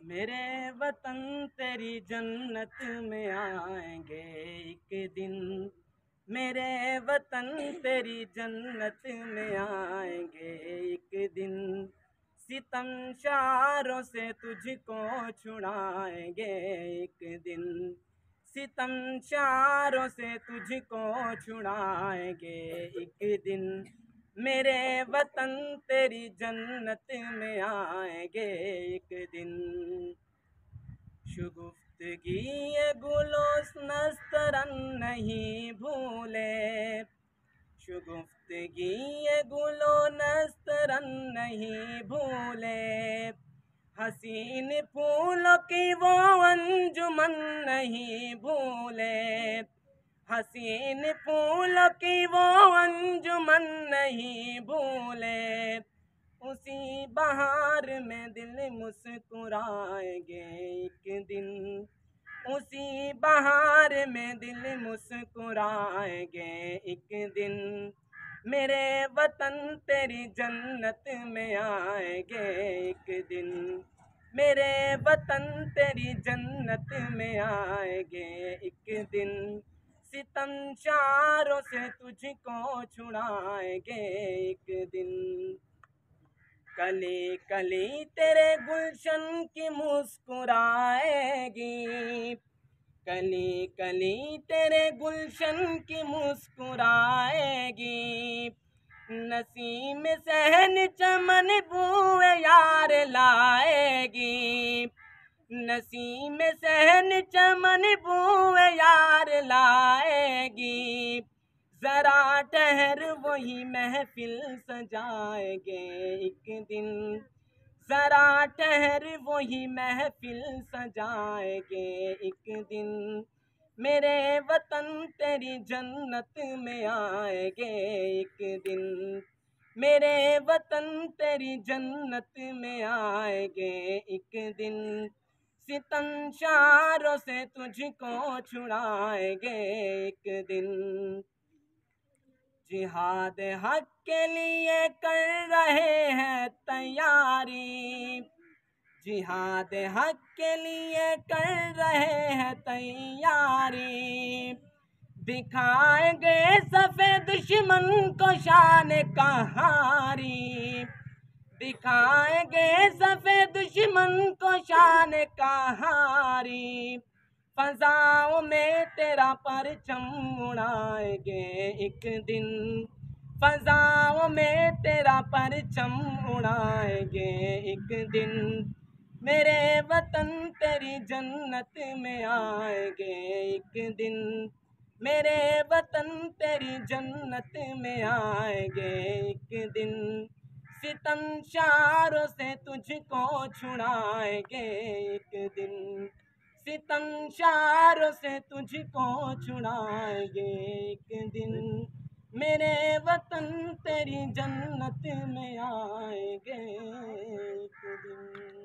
मेरे वतन तेरी जन्नत में आएंगे एक दिन। मेरे वतन तेरी जन्नत में आएंगे एक दिन। सितम शारों से तुझको छुड़ाएंगे एक दिन। सितम शारों से तुझको छुड़ाएंगे एक दिन। मेरे वतन तेरी जन्नत में आएंगे एक दिन। शुगुफ्तगी ये गुलोस नस्तरन नहीं भूले। शुगुफ्तगी ये गुलो नस्तरन नहीं भूले। हसीन फूलों की वो अंजुमन नहीं भूले। हसीन फूलों की वो अंजुमन नहीं भूले। उसी बहार में दिल मुस्कुराएंगे एक दिन। उसी बहार में दिल मुस्कुराएंगे एक दिन। मेरे वतन तेरी जन्नत में आएंगे एक दिन। मेरे वतन तेरी जन्नत में आएंगे एक दिन। सितम शारों से तुझको छुड़ाएंगे एक दिन। कली कली तेरे गुलशन की मुस्कुराएगी। कली कली तेरे गुलशन की मुस्कुराएगी। नसीम सहन चमन बूए यार लाएगी। नसीम सहन चमन बूए यार लाएगी। जरा ठहर वही महफिल सजाएंगे एक दिन। जरा ठहर वही महफिल सजाएंगे एक दिन। मेरे वतन तेरी जन्नत में आएंगे एक दिन। मेरे वतन तेरी जन्नत में आएंगे एक दिन। सितम शारों से तुझको छुड़ाएंगे एक दिन। जिहाद हक के लिए कर रहे हैं तैयारी। जिहाद हक के लिए कर रहे हैं तैयारी। दिखाएंगे सफेद दुश्मन को शान कहारी। दिखाएंगे सफेद दुश्मन को शान कहारी। फजाओं में तेरा परचम उड़ाएंगे एक दिन। फजाओं में तेरा परचम उड़ाएंगे एक दिन। मेरे वतन तेरी जन्नत में आएंगे एक दिन। मेरे वतन तेरी जन्नत में आएंगे एक दिन। सितम शारों से तुझको छुड़ाएंगे एक दिन। सितम शारों से तुझको छुड़ाएंगे एक दिन। मेरे वतन तेरी जन्नत में आएंगे एक दिन।